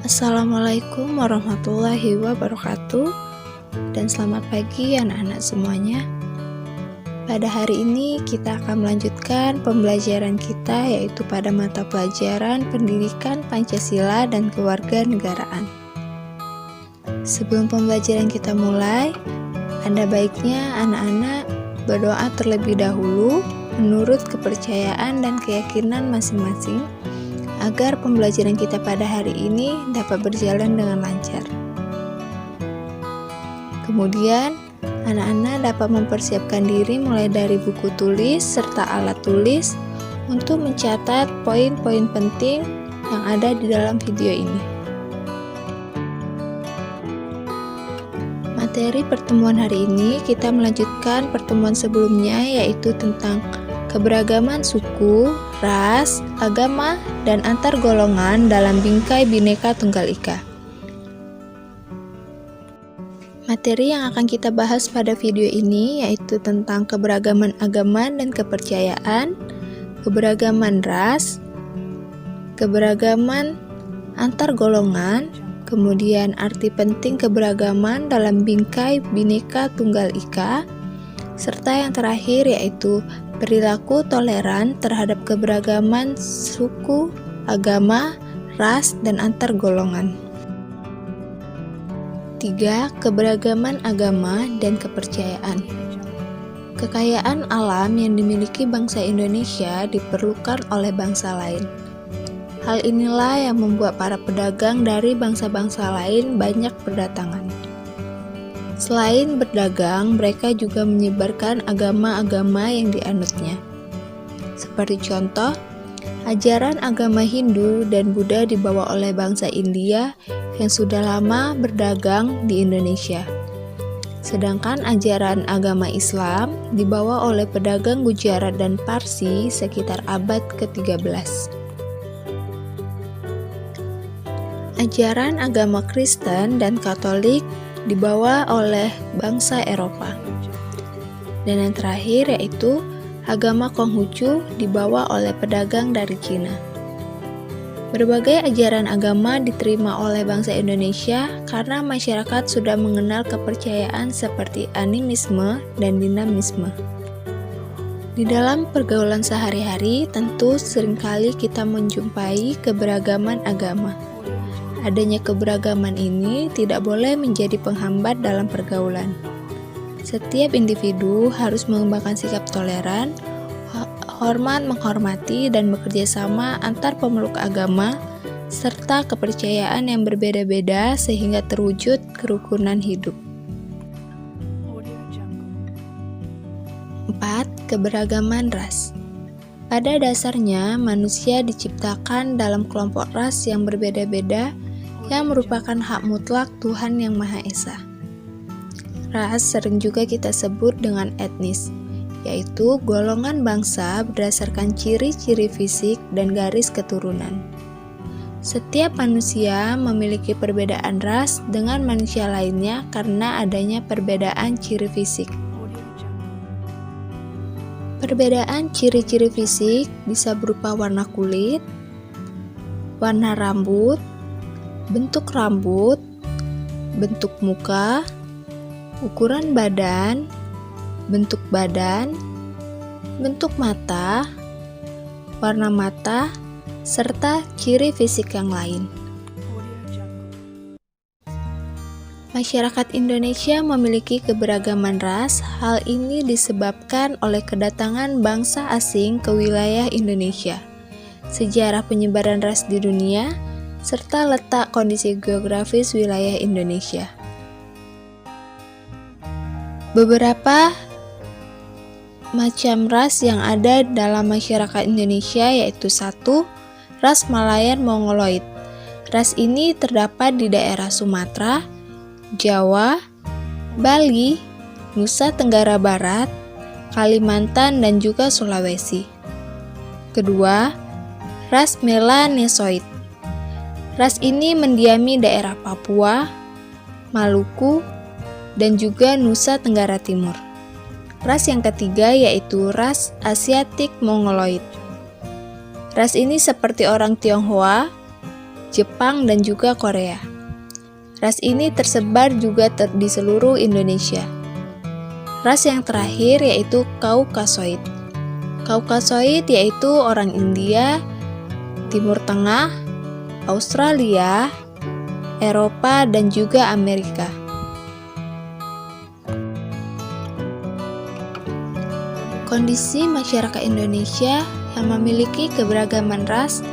Assalamualaikum warahmatullahi wabarakatuh, dan selamat pagi anak-anak semuanya. Pada hari ini kita akan melanjutkan pembelajaran kita, yaitu pada mata pelajaran Pendidikan Pancasila dan Kewarganegaraan. Sebelum pembelajaran kita mulai, ada baiknya anak-anak berdoa terlebih dahulu menurut kepercayaan dan keyakinan masing-masing, agar pembelajaran kita pada hari ini dapat berjalan dengan lancar. Kemudian, anak-anak dapat mempersiapkan diri mulai dari buku tulis serta alat tulis untuk mencatat poin-poin penting yang ada di dalam video ini. Materi pertemuan hari ini kita melanjutkan pertemuan sebelumnya, yaitu tentang keberagaman suku, ras, agama, dan antar golongan dalam bingkai Bhinneka Tunggal Ika. Materi yang akan kita bahas pada video ini yaitu tentang keberagaman agama dan kepercayaan, keberagaman ras, keberagaman antar golongan, kemudian arti penting keberagaman dalam bingkai Bhinneka Tunggal Ika, serta yang terakhir yaitu perilaku toleran terhadap keberagaman suku, agama, ras, dan antar golongan. 3. Keberagaman agama dan kepercayaan. Kekayaan alam yang dimiliki bangsa Indonesia diperlukan oleh bangsa lain. Hal inilah yang membuat para pedagang dari bangsa-bangsa lain banyak berdatangan. Selain berdagang, mereka juga menyebarkan agama-agama yang dianutnya. Seperti contoh, ajaran agama Hindu dan Buddha dibawa oleh bangsa India yang sudah lama berdagang di Indonesia. Sedangkan ajaran agama Islam dibawa oleh pedagang Gujarat dan Parsi sekitar abad ke-13. Ajaran agama Kristen dan Katolik dibawa oleh bangsa Eropa. Dan yang terakhir yaitu agama Konghucu dibawa oleh pedagang dari Cina. Berbagai ajaran agama diterima oleh bangsa Indonesia karena masyarakat sudah mengenal kepercayaan seperti animisme dan dinamisme. Di dalam pergaulan sehari-hari tentu seringkali kita menjumpai keberagaman agama. Adanya keberagaman ini tidak boleh menjadi penghambat dalam pergaulan. Setiap individu harus mengembangkan sikap toleran, hormat menghormati, dan bekerja sama antar pemeluk agama, serta kepercayaan yang berbeda-beda sehingga terwujud kerukunan hidup. 4. Keberagaman ras. Pada dasarnya, manusia diciptakan dalam kelompok ras yang berbeda-beda yang merupakan hak mutlak Tuhan Yang Maha Esa. Ras sering juga kita sebut dengan etnis, yaitu golongan bangsa berdasarkan ciri-ciri fisik dan garis keturunan. Setiap manusia memiliki perbedaan ras dengan manusia lainnya karena adanya perbedaan ciri fisik. Perbedaan ciri-ciri fisik bisa berupa warna kulit, warna rambut, bentuk rambut, bentuk muka, ukuran badan, bentuk badan, bentuk mata, warna mata, serta ciri fisik yang lain. Masyarakat Indonesia memiliki keberagaman ras. Hal ini disebabkan oleh kedatangan bangsa asing ke wilayah Indonesia, sejarah penyebaran ras di dunia, serta letak kondisi geografis wilayah Indonesia. Beberapa macam ras yang ada dalam masyarakat Indonesia yaitu 1. Ras Malayan Mongoloid. Ras ini terdapat di daerah Sumatera, Jawa, Bali, Nusa Tenggara Barat, Kalimantan, dan juga Sulawesi. 2. Ras Melanesoid. Ras ini mendiami daerah Papua, Maluku, dan juga Nusa Tenggara Timur. Ras yang ketiga yaitu ras Asiatic Mongoloid. Ras ini seperti orang Tionghoa, Jepang, dan juga Korea. Ras ini tersebar juga di seluruh Indonesia. Ras yang terakhir yaitu Kaukasoid. Kaukasoid yaitu orang India, Timur Tengah, Australia, Eropa, dan juga Amerika. Kondisi masyarakat Indonesia yang memiliki keberagaman ras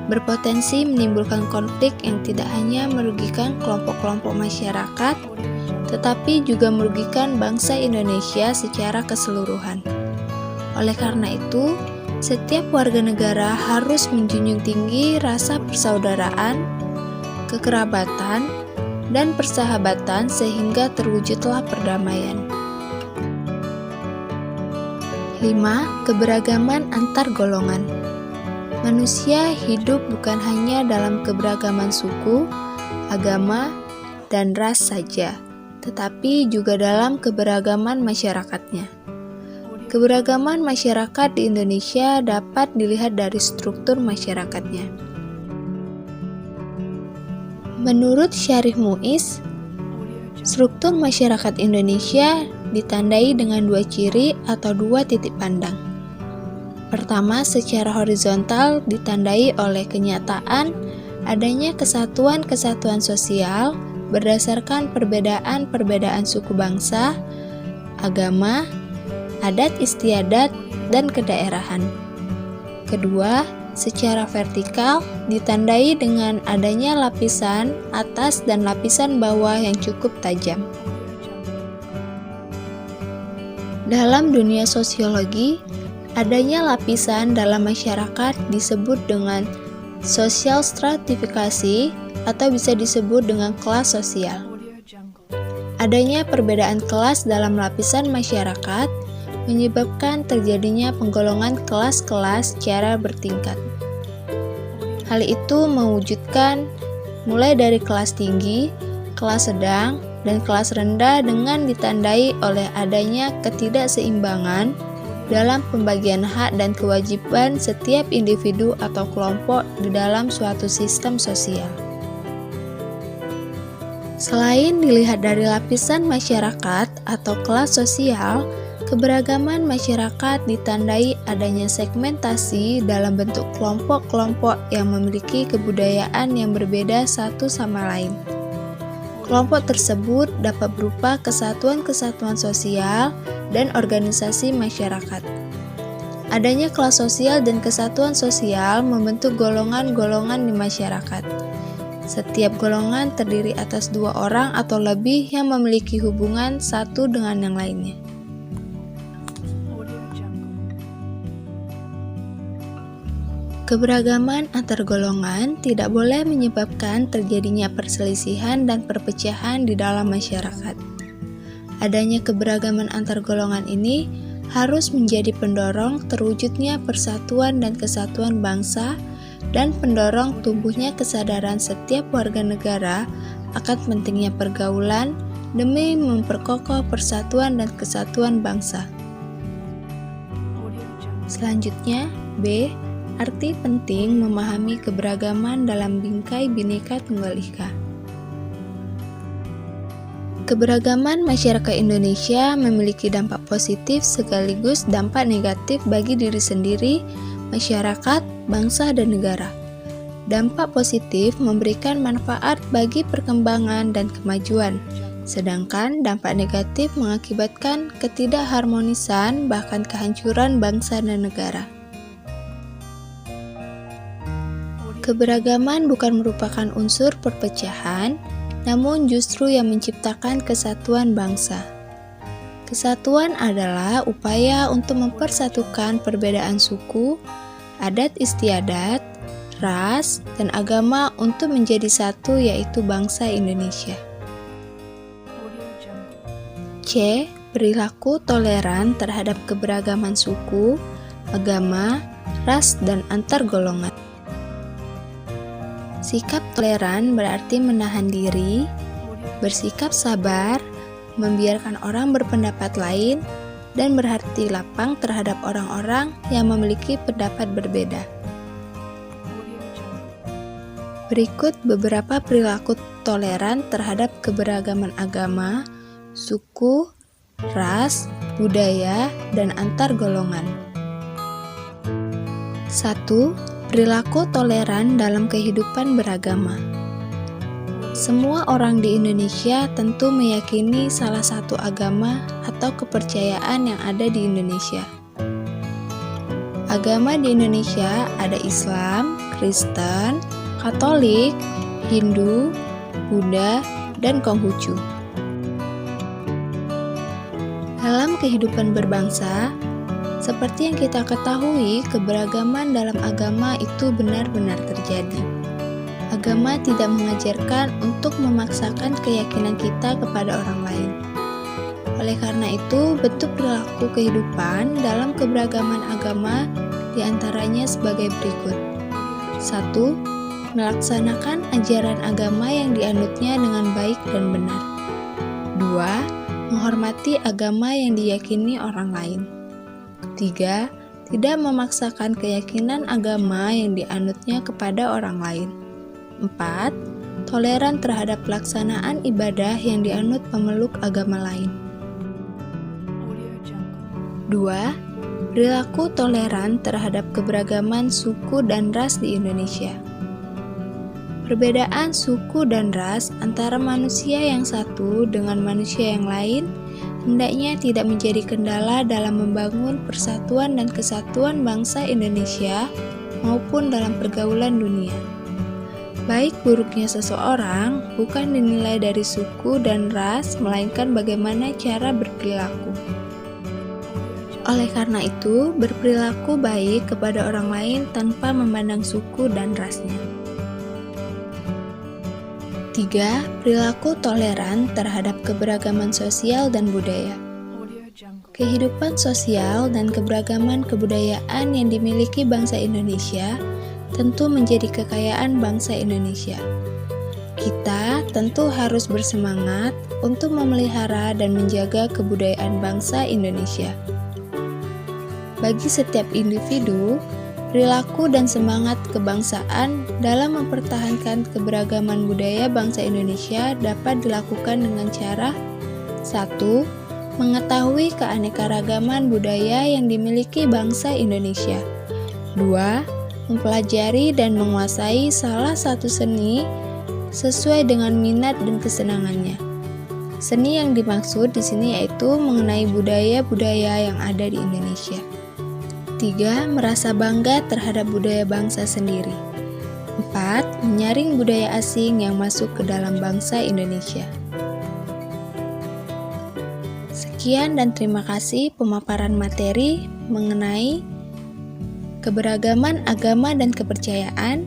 berpotensi menimbulkan konflik yang tidak hanya merugikan kelompok-kelompok masyarakat, tetapi juga merugikan bangsa Indonesia secara keseluruhan. Oleh karena itu, setiap warga negara harus menjunjung tinggi rasa persaudaraan, kekerabatan, dan persahabatan sehingga terwujudlah perdamaian. 5. Keberagaman antar golongan. Manusia hidup bukan hanya dalam keberagaman suku, agama, dan ras saja, tetapi juga dalam keberagaman masyarakatnya. Keberagaman masyarakat di Indonesia dapat dilihat dari struktur masyarakatnya. Menurut Syarif Muiz, struktur masyarakat Indonesia ditandai dengan 2 ciri atau 2 titik pandang. Pertama, secara horizontal ditandai oleh kenyataan adanya kesatuan-kesatuan sosial berdasarkan perbedaan-perbedaan suku bangsa, agama, adat istiadat, dan kedaerahan. Kedua, secara vertikal ditandai dengan adanya lapisan atas dan lapisan bawah yang cukup tajam. Dalam dunia sosiologi, adanya lapisan dalam masyarakat disebut dengan social stratifikasi atau bisa disebut dengan kelas sosial. Adanya perbedaan kelas dalam lapisan masyarakat menyebabkan terjadinya penggolongan kelas-kelas secara bertingkat. Hal itu mewujudkan mulai dari kelas tinggi, kelas sedang, dan kelas rendah dengan ditandai oleh adanya ketidakseimbangan dalam pembagian hak dan kewajiban setiap individu atau kelompok di dalam suatu sistem sosial. Selain dilihat dari lapisan masyarakat atau kelas sosial, keberagaman masyarakat ditandai adanya segmentasi dalam bentuk kelompok-kelompok yang memiliki kebudayaan yang berbeda satu sama lain. Kelompok tersebut dapat berupa kesatuan-kesatuan sosial dan organisasi masyarakat. Adanya kelas sosial dan kesatuan sosial membentuk golongan-golongan di masyarakat. Setiap golongan terdiri atas 2 orang atau lebih yang memiliki hubungan satu dengan yang lainnya. Keberagaman antar golongan tidak boleh menyebabkan terjadinya perselisihan dan perpecahan di dalam masyarakat. Adanya keberagaman antar golongan ini harus menjadi pendorong terwujudnya persatuan dan kesatuan bangsa dan pendorong tumbuhnya kesadaran setiap warga negara akan pentingnya pergaulan demi memperkokoh persatuan dan kesatuan bangsa. Selanjutnya, B. Arti penting memahami keberagaman dalam bingkai Bhinneka Tunggal Ika. Keberagaman masyarakat Indonesia memiliki dampak positif sekaligus dampak negatif bagi diri sendiri, masyarakat, bangsa, dan negara. Dampak positif memberikan manfaat bagi perkembangan dan kemajuan, sedangkan dampak negatif mengakibatkan ketidakharmonisan bahkan kehancuran bangsa dan negara. Keberagaman bukan merupakan unsur perpecahan, namun justru yang menciptakan kesatuan bangsa. Kesatuan adalah upaya untuk mempersatukan perbedaan suku, adat istiadat, ras, dan agama untuk menjadi satu yaitu bangsa Indonesia. C. Perilaku toleran terhadap keberagaman suku, agama, ras, dan antar golongan. Sikap toleran berarti menahan diri, bersikap sabar, membiarkan orang berpendapat lain, dan berhati lapang terhadap orang-orang yang memiliki pendapat berbeda. Berikut beberapa perilaku toleran terhadap keberagaman agama, suku, ras, budaya, dan antar golongan. 1. Perilaku toleran dalam kehidupan beragama. Semua orang di Indonesia tentu meyakini salah satu agama atau kepercayaan yang ada di Indonesia. Agama di Indonesia ada Islam, Kristen, Katolik, Hindu, Buddha, dan Konghucu. Dalam kehidupan berbangsa, seperti yang kita ketahui, keberagaman dalam agama itu benar-benar terjadi. Agama tidak mengajarkan untuk memaksakan keyakinan kita kepada orang lain. Oleh karena itu, bentuk perilaku kehidupan dalam keberagaman agama diantaranya sebagai berikut. 1. Melaksanakan ajaran agama yang dianutnya dengan baik dan benar. 2. Menghormati agama yang diyakini orang lain. 3. Tidak memaksakan keyakinan agama yang dianutnya kepada orang lain. 4. Toleran terhadap pelaksanaan ibadah yang dianut pemeluk agama lain. 2. Perilaku toleran terhadap keberagaman suku dan ras di Indonesia. Perbedaan suku dan ras antara manusia yang satu dengan manusia yang lain hendaknya tidak menjadi kendala dalam membangun persatuan dan kesatuan bangsa Indonesia maupun dalam pergaulan dunia. Baik buruknya seseorang bukan dinilai dari suku dan ras, melainkan bagaimana cara berperilaku. Oleh karena itu, berperilaku baik kepada orang lain tanpa memandang suku dan rasnya. 3. Perilaku toleran terhadap keberagaman sosial dan budaya. Kehidupan sosial dan keberagaman kebudayaan yang dimiliki bangsa Indonesia tentu menjadi kekayaan bangsa Indonesia. Kita tentu harus bersemangat untuk memelihara dan menjaga kebudayaan bangsa Indonesia. Bagi setiap individu, perilaku dan semangat kebangsaan dalam mempertahankan keberagaman budaya bangsa Indonesia dapat dilakukan dengan cara 1. Mengetahui keanekaragaman budaya yang dimiliki bangsa Indonesia. 2. Mempelajari dan menguasai salah satu seni sesuai dengan minat dan kesenangannya. Seni yang dimaksud di sini yaitu mengenai budaya-budaya yang ada di Indonesia. 3. Merasa bangga terhadap budaya bangsa sendiri. 4. Menyaring budaya asing yang masuk ke dalam bangsa Indonesia. Sekian dan terima kasih pemaparan materi mengenai keberagaman agama dan kepercayaan,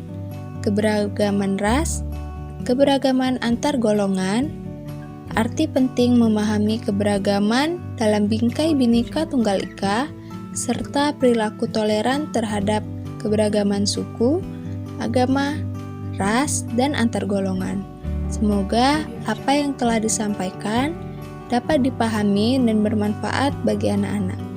keberagaman ras, keberagaman antar golongan, arti penting memahami keberagaman dalam bingkai Bhinneka Tunggal Ika, serta perilaku toleran terhadap keberagaman suku, agama, ras, dan antar golongan. Semoga apa yang telah disampaikan dapat dipahami dan bermanfaat bagi anak-anak.